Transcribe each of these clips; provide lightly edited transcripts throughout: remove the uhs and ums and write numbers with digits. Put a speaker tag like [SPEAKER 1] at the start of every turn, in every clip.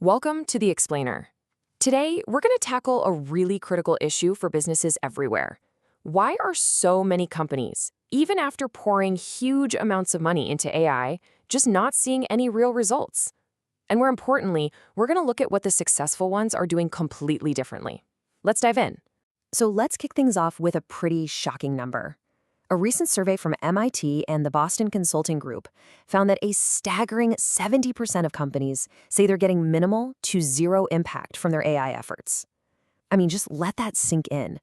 [SPEAKER 1] Welcome to The Explainer. Today, we're going to tackle a really critical issue for businesses everywhere. Why are so many companies, even after pouring huge amounts of money into AI, just not seeing any real results? And more importantly, we're going to look at what the successful ones are doing completely differently. Let's dive in.
[SPEAKER 2] So let's kick things off with a pretty shocking number. A recent survey from MIT and the Boston Consulting Group found that a staggering 70% of companies say they're getting minimal to zero impact from their AI efforts. I mean, just let that sink in.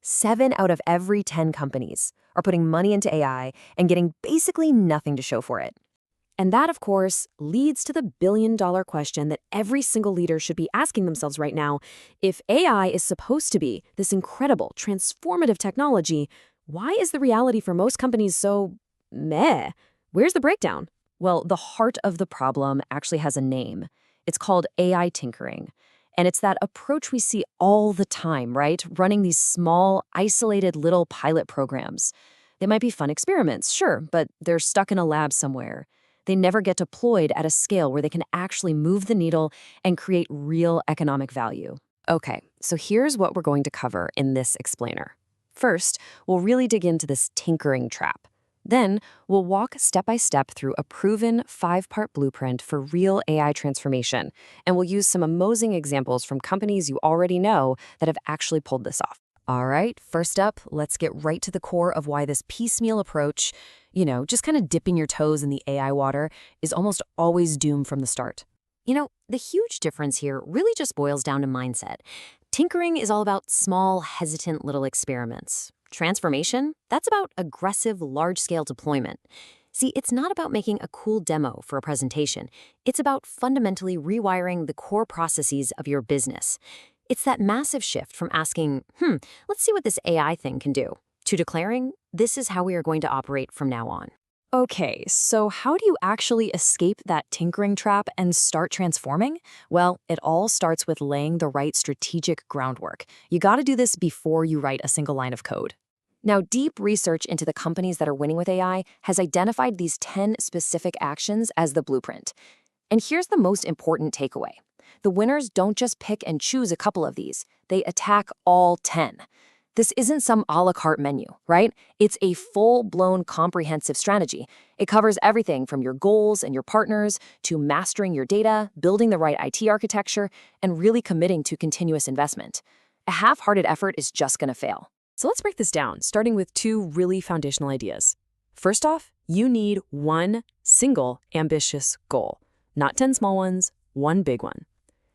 [SPEAKER 2] 7 out of every 10 companies are putting money into AI and getting basically nothing to show for it. And that, of course, leads to the billion-dollar question that every single leader should be asking themselves right now. If AI is supposed to be this incredible, transformative technology, why is the reality for most companies so meh? Where's the breakdown? Well, the heart of the problem actually has a name. It's called AI tinkering. And it's that approach we see all the time, right? Running these small, isolated little pilot programs. They might be fun experiments, sure, but they're stuck in a lab somewhere. They never get deployed at a scale where they can actually move the needle and create real economic value. Okay, so here's what we're going to cover in this explainer. First, we'll really dig into this tinkering trap. Then, we'll walk step by step through a proven 5-part blueprint for real AI transformation, and we'll use some amazing examples from companies you already know that have actually pulled this off. All right, first up, let's get right to the core of why this piecemeal approach, just kind of dipping your toes in the AI water, is almost always doomed from the start. The huge difference here really just boils down to mindset. Tinkering is all about small, hesitant little experiments. Transformation, that's about aggressive, large-scale deployment. See, it's not about making a cool demo for a presentation. It's about fundamentally rewiring the core processes of your business. It's that massive shift from asking, let's see what this AI thing can do, to declaring, this is how we are going to operate from now on. Okay, so how do you actually escape that tinkering trap and start transforming? Well, it all starts with laying the right strategic groundwork. You got to do this before you write a single line of code. Now, deep research into the companies that are winning with AI has identified these 10 specific actions as the blueprint. And here's the most important takeaway. The winners don't just pick and choose a couple of these. They attack all 10. This isn't some a la carte menu, right? It's a full-blown comprehensive strategy. It covers everything from your goals and your partners to mastering your data, building the right IT architecture, and really committing to continuous investment. A half-hearted effort is just going to fail. So let's break this down, starting with 2 really foundational ideas. First off, you need one single ambitious goal, not 10 small ones, one big one.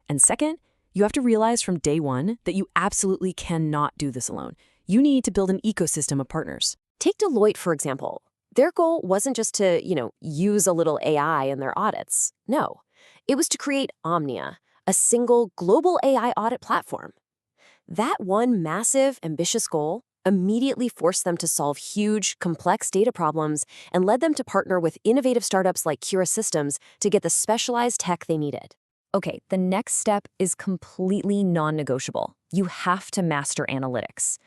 [SPEAKER 2] And second, you have to realize from day one that you absolutely cannot do this alone. You need to build an ecosystem of partners. Take Deloitte, for example. Their goal wasn't just to, use a little AI in their audits. No, it was to create Omnia, a single global AI audit platform. That one massive, ambitious goal immediately forced them to solve huge, complex data problems and led them to partner with innovative startups like Cura Systems to get the specialized tech they needed. Okay, the next step is completely non-negotiable. You have to master analytics.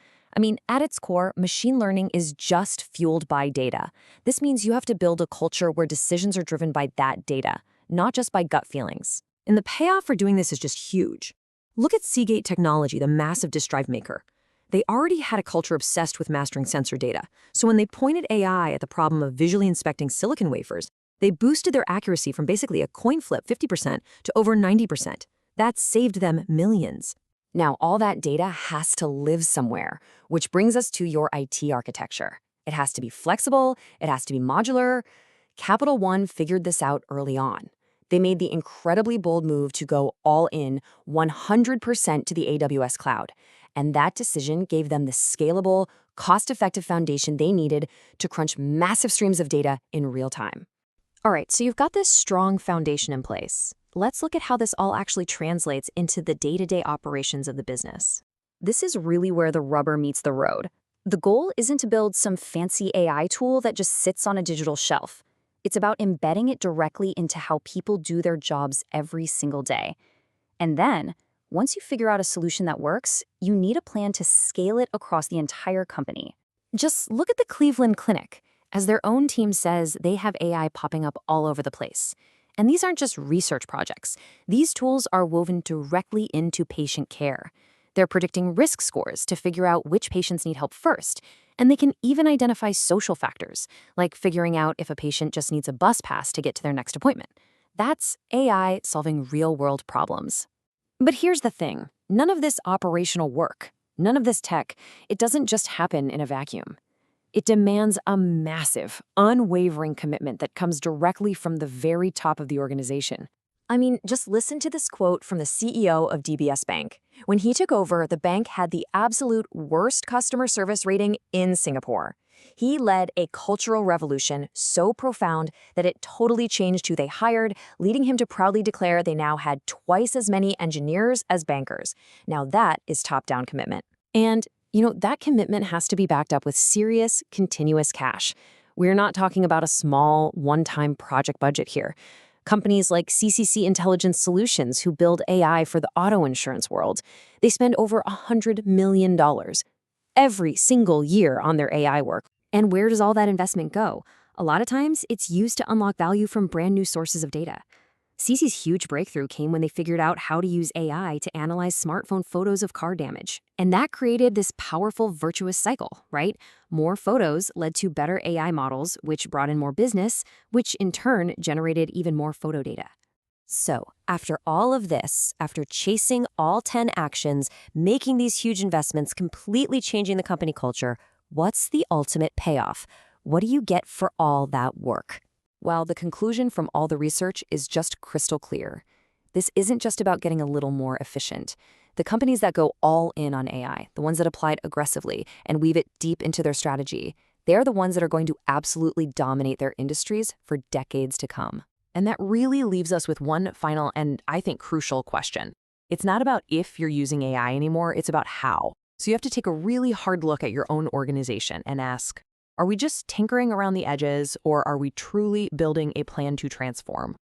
[SPEAKER 2] At its core, machine learning is just fueled by data. This means you have to build a culture where decisions are driven by that data, not just by gut feelings. And the payoff for doing this is just huge. Look at Seagate Technology, the massive disk drive maker. They already had a culture obsessed with mastering sensor data. So when they pointed AI at the problem of visually inspecting silicon wafers, they boosted their accuracy from basically a coin flip 50% to over 90%. That saved them millions. Now, all that data has to live somewhere, which brings us to your IT architecture. It has to be flexible, it has to be modular. Capital One figured this out early on. They made the incredibly bold move to go all in 100% to the AWS cloud. And that decision gave them the scalable, cost-effective foundation they needed to crunch massive streams of data in real time. All right, so you've got this strong foundation in place. Let's look at how this all actually translates into the day-to-day operations of the business. This is really where the rubber meets the road. The goal isn't to build some fancy AI tool that just sits on a digital shelf. It's about embedding it directly into how people do their jobs every single day. And then, once you figure out a solution that works, you need a plan to scale it across the entire company. Just look at the Cleveland Clinic. As their own team says, they have AI popping up all over the place. And these aren't just research projects. These tools are woven directly into patient care. They're predicting risk scores to figure out which patients need help first. And they can even identify social factors, like figuring out if a patient just needs a bus pass to get to their next appointment. That's AI solving real-world problems. But here's the thing. None of this operational work, none of this tech, it doesn't just happen in a vacuum. It demands a massive, unwavering commitment that comes directly from the very top of the organization. I mean, just listen to this quote from the CEO of DBS Bank. When he took over, the bank had the absolute worst customer service rating in Singapore. He led a cultural revolution so profound that it totally changed who they hired, leading him to proudly declare they now had twice as many engineers as bankers. Now that is top-down commitment. And, that commitment has to be backed up with serious, continuous cash. We're not talking about a small, one-time project budget here. Companies like CCC Intelligence Solutions, who build AI for the auto insurance world, they spend over $100 million every single year on their AI work. And where does all that investment go? A lot of times, it's used to unlock value from brand new sources of data. CC's huge breakthrough came when they figured out how to use AI to analyze smartphone photos of car damage. And that created this powerful virtuous cycle, right? More photos led to better AI models, which brought in more business, which in turn generated even more photo data. So, after all of this, after chasing all 10 actions, making these huge investments, completely changing the company culture, what's the ultimate payoff? What do you get for all that work? Well, the conclusion from all the research is just crystal clear. This isn't just about getting a little more efficient. The companies that go all in on AI, the ones that apply it aggressively and weave it deep into their strategy, they're the ones that are going to absolutely dominate their industries for decades to come.
[SPEAKER 1] And that really leaves us with one final and, I think, crucial question. It's not about if you're using AI anymore, it's about how. So you have to take a really hard look at your own organization and ask, are we just tinkering around the edges, or are we truly building a plan to transform?